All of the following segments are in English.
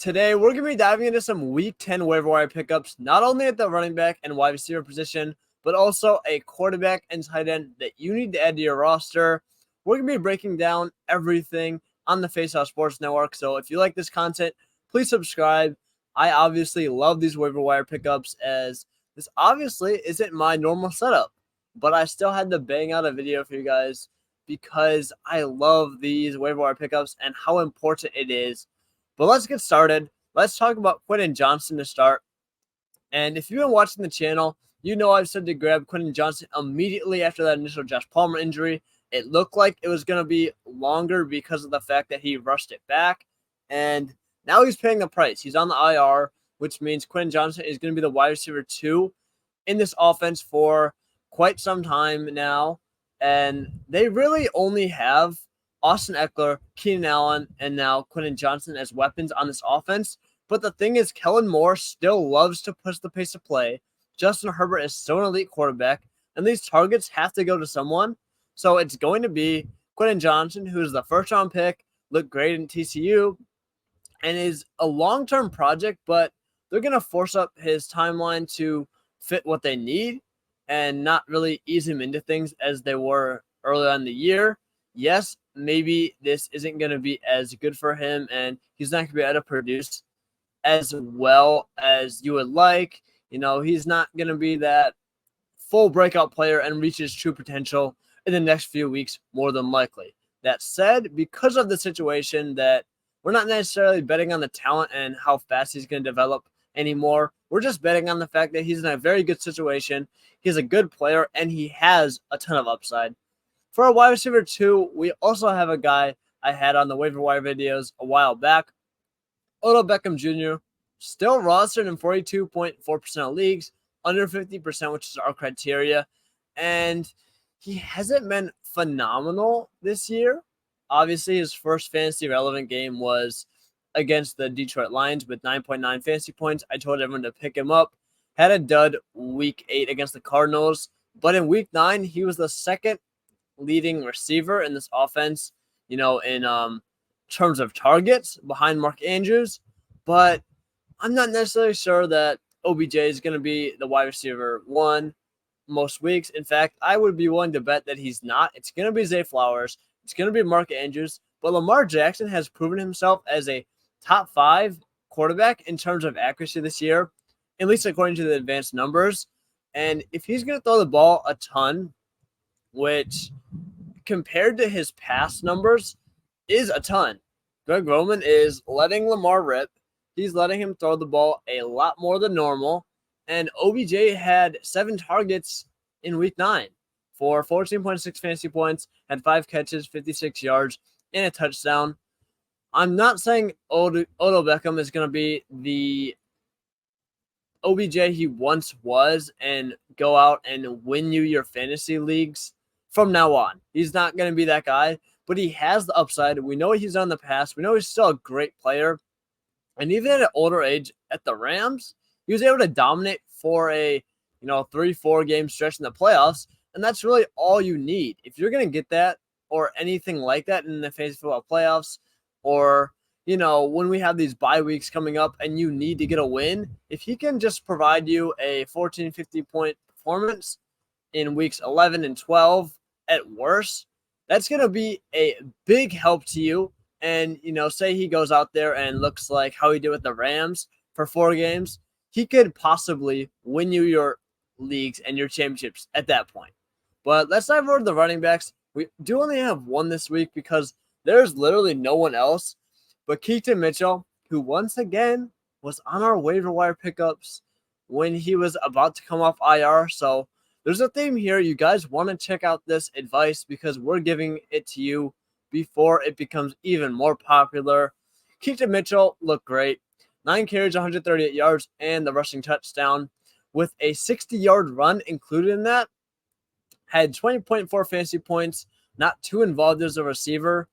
Today, we're going to be diving into some Week 10 waiver wire pickups, not only at the running back and wide receiver position, but also a quarterback and tight end that you need to add to your roster. We're going to be breaking down everything on the Faceoff Sports Network, so if you like this content, please subscribe. I obviously love these waiver wire pickups, as this obviously isn't my normal setup, but I still had to bang out a video for you guys because I love these waiver wire pickups and how important it is. But let's get started. Let's talk about Quentin Johnston to start. And if you've been watching the channel, you know I've said to grab Quentin Johnston immediately after that initial Josh Palmer injury. It looked like it was going to be longer because of the fact that he rushed it back. And now he's paying the price. He's on the IR, which means Quentin Johnston is going to be the wide receiver 2 in this offense for quite some time now. And they really only have Austin Eckler, Keenan Allen, and now Quentin Johnston as weapons on this offense. But the thing is, Kellen Moore still loves to push the pace of play. Justin Herbert is still an elite quarterback, and these targets have to go to someone. So it's going to be Quentin Johnston, who is the first-round pick, looked great in TCU, and is a long-term project, but they're going to force up his timeline to fit what they need and not really ease him into things as they were early on in the year. Yes, maybe this isn't going to be as good for him, and he's not going to be able to produce as well as you would like. You know, he's not going to be that full breakout player and reach his true potential in the next few weeks, more than likely. That said, because of the situation that we're not necessarily betting on the talent and how fast he's going to develop anymore, we're just betting on the fact that he's in a very good situation. He's a good player, and he has a ton of upside. For a wide receiver 2, we also have a guy I had on the waiver wire videos a while back, Odell Beckham Jr., still rostered in 42.4% of leagues, under 50%, which is our criteria. And he hasn't been phenomenal this year. Obviously, his first fantasy relevant game was against the Detroit Lions with 9.9 fantasy points. I told everyone to pick him up. Had a dud week 8 against the Cardinals. But in week 9, he was the second leading receiver in this offense, you know, in terms of targets behind Mark Andrews. But I'm not necessarily sure that OBJ is going to be the wide receiver 1 most weeks. In fact, I would be willing to bet that he's not. It's going to be Zay Flowers. It's going to be Mark Andrews. But Lamar Jackson has proven himself as a top 5 quarterback in terms of accuracy this year, at least according to the advanced numbers. And if he's going to throw the ball a ton, which compared to his past numbers is a ton. Greg Roman is letting Lamar rip. He's letting him throw the ball a lot more than normal. And OBJ had 7 targets in week 9 for 14.6 fantasy points, had 5 catches, 56 yards, and a touchdown. I'm not saying Odell Beckham is going to be the OBJ he once was and go out and win you your fantasy leagues from now on. He's not going to be that guy, but he has the upside. We know what he's done in the past. We know he's still a great player. And even at an older age at the Rams, he was able to dominate for a 3-4 game stretch in the playoffs. And that's really all you need. If you're going to get that or anything like that in the fantasy football playoffs, or, when we have these bye weeks coming up and you need to get a win, if he can just provide you a 14, 50-point performance in weeks 11 and 12 at worst, that's going to be a big help to you. And, say he goes out there and looks like how he did with the Rams for 4 games, he could possibly win you your leagues and your championships at that point. But let's dive over to the running backs. We do only have one this week because there's literally no one else. But Keaton Mitchell, who once again was on our waiver wire pickups when he was about to come off IR. So there's a theme here. You guys want to check out this advice because we're giving it to you before it becomes even more popular. Keaton Mitchell looked great. 9 carries, 138 yards, and the rushing touchdown with a 60-yard run included in that. Had 20.4 fantasy points, not too involved as a receiver.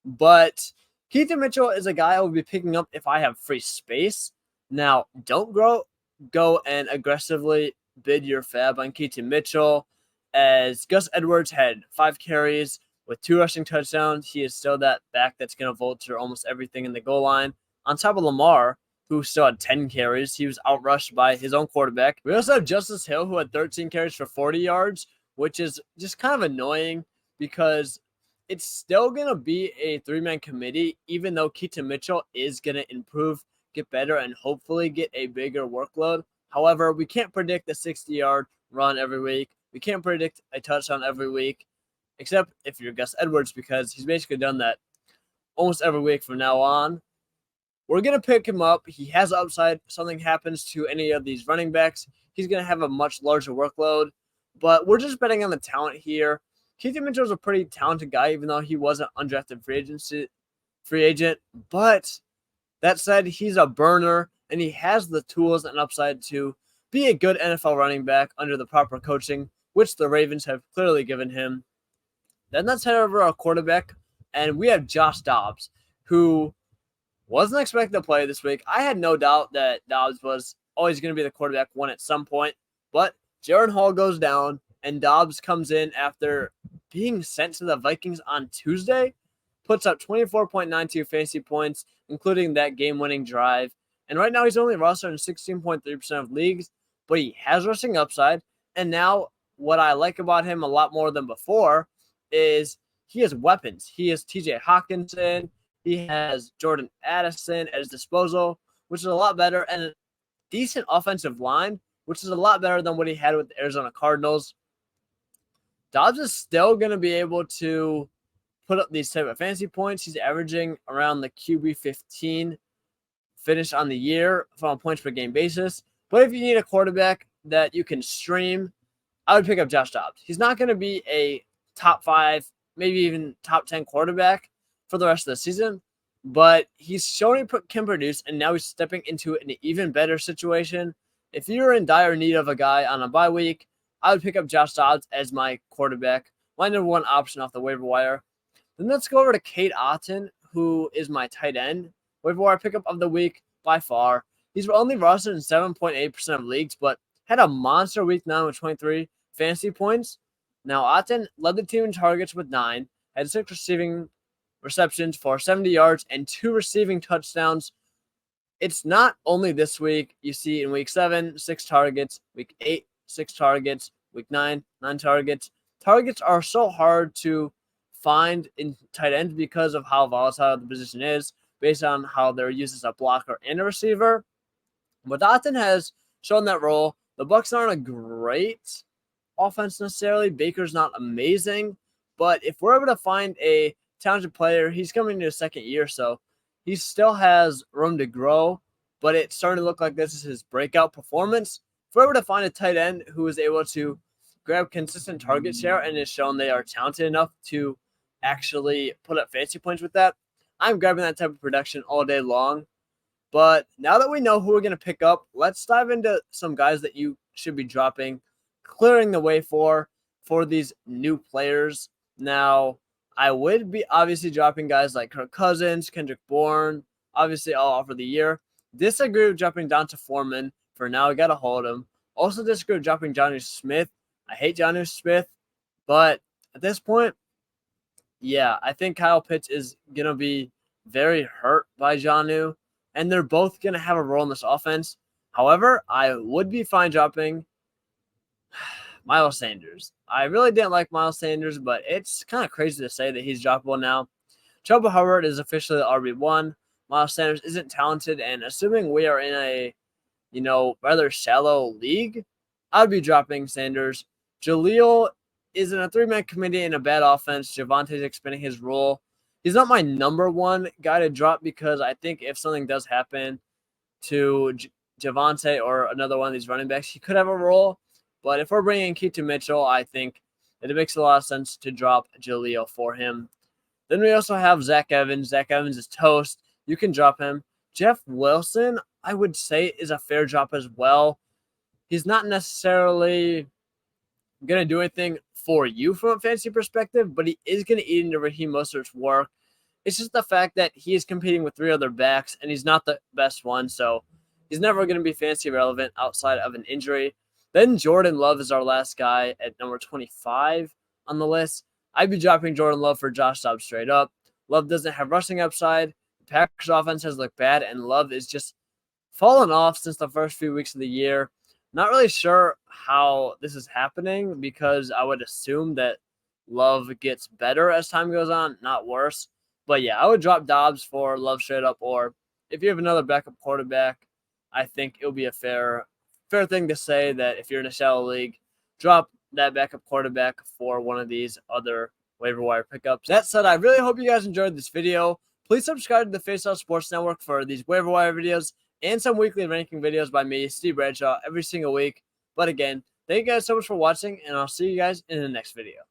But Keaton Mitchell is a guy I will be picking up if I have free space. Now, don't go and aggressively bid your fab on Keaton Mitchell, as Gus Edwards had 5 carries with 2 rushing touchdowns. He is still that back that's going to vulture almost everything in the goal line on top of Lamar, who still had 10 carries. He was outrushed by his own quarterback. We also have Justice Hill, who had 13 carries for 40 yards, which is just kind of annoying because it's still going to be a three-man committee, even though Keaton Mitchell is going to improve, get better, and hopefully get a bigger workload. However, we can't predict a 60-yard run every week. We can't predict a touchdown every week, except if you're Gus Edwards, because he's basically done that almost every week from now on. We're going to pick him up. He has upside. If something happens to any of these running backs, he's going to have a much larger workload. But we're just betting on the talent here. Keaton Mitchell is a pretty talented guy, even though he was an undrafted free agent. But that said, he's a burner, and he has the tools and upside to be a good NFL running back under the proper coaching, which the Ravens have clearly given him. Then let's head over to our quarterback, and we have Josh Dobbs, who wasn't expected to play this week. I had no doubt that Dobbs was always going to be the quarterback one at some point, but Jaren Hall goes down, and Dobbs comes in after being sent to the Vikings on Tuesday, puts up 24.92 fantasy points, including that game-winning drive. And right now he's only rostered in 16.3% of leagues, but he has rushing upside. And now what I like about him a lot more than before is he has weapons. He has TJ Hawkinson. He has Jordan Addison at his disposal, which is a lot better, and a decent offensive line, which is a lot better than what he had with the Arizona Cardinals. Dobbs is still going to be able to put up these type of fantasy points. He's averaging around the QB 15 finish on the year from a points per game basis. But if you need a quarterback that you can stream, I would pick up Josh Dobbs. He's not going to be a top 5, maybe even top 10 quarterback for the rest of the season, but he's shown he can produce, and now he's stepping into an even better situation. If you're in dire need of a guy on a bye week, I would pick up Josh Dobbs as my quarterback, my number one option off the waiver wire. Then let's go over to Cade Otton, who is my tight end waiver wire pickup of the week by far. He's only rostered in 7.8% of leagues, but had a monster week 9 with 23 fantasy points. Now, Otton led the team in targets with 9, had 6 receiving receptions for 70 yards and 2 receiving touchdowns. It's not only this week. You see in week 7, 6 targets, week 8, 6 targets, week 9, 9 targets. Targets are so hard to find in tight end because of how volatile the position is based on how they're used as a blocker and a receiver. But Otton has shown that role. The Bucs aren't a great offense necessarily. Baker's not amazing. But if we're able to find a talented player, he's coming into his second year, so he still has room to grow. But it's starting to look like this is his breakout performance. If we're able to find a tight end who is able to grab consistent target share and has shown they are talented enough to actually put up fantasy points with that, I'm grabbing that type of production all day long. But now that we know who we're going to pick up, let's dive into some guys that you should be dropping, clearing the way for these new players. Now, I would be obviously dropping guys like Kirk Cousins, Kendrick Bourne, obviously all offer the year. Disagree with dropping Donta Foreman. For now, I got to hold him. Also disagree with dropping Jonnu Smith. I hate Jonnu Smith, but at this point, yeah, I think Kyle Pitts is going to be very hurt by Jonnu, and they're both going to have a role in this offense. However, I would be fine dropping Miles Sanders. I really didn't like Miles Sanders, but it's kind of crazy to say that he's droppable now. Chuba Hubbard is officially the RB1. Miles Sanders isn't talented, and assuming we are in a, rather shallow league, I'd be dropping Sanders. Jaleel is in a 3-man committee in a bad offense. Javonte's expanding his role. He's not my number one guy to drop because I think if something does happen to Javonte or another one of these running backs, he could have a role. But if we're bringing in Keaton Mitchell, I think that it makes a lot of sense to drop Jaleel for him. Then we also have Zach Evans. Zach Evans is toast. You can drop him. Jeff Wilson, I would say, is a fair drop as well. He's not necessarily going to do anything for you from a fantasy perspective, but he is going to eat into Raheem Mostert's work. It's just the fact that he is competing with 3 other backs, and he's not the best one, so he's never going to be fantasy relevant outside of an injury. Then Jordan Love is our last guy at number 25 on the list. I'd be dropping Jordan Love for Josh Dobbs straight up. Love doesn't have rushing upside, Packers offense has looked bad, and Love is just fallen off since the first few weeks of the year. Not really sure how this is happening because I would assume that Love gets better as time goes on, not worse. But yeah, I would drop Dobbs for Love straight up, or if you have another backup quarterback, I think it would be a fair thing to say that if you're in a shallow league, drop that backup quarterback for one of these other waiver wire pickups. That said, I really hope you guys enjoyed this video. Please subscribe to the Face Off Sports Network for these waiver wire videos and some weekly ranking videos by me, Steve Bradshaw, every single week. But again, thank you guys so much for watching, and I'll see you guys in the next video.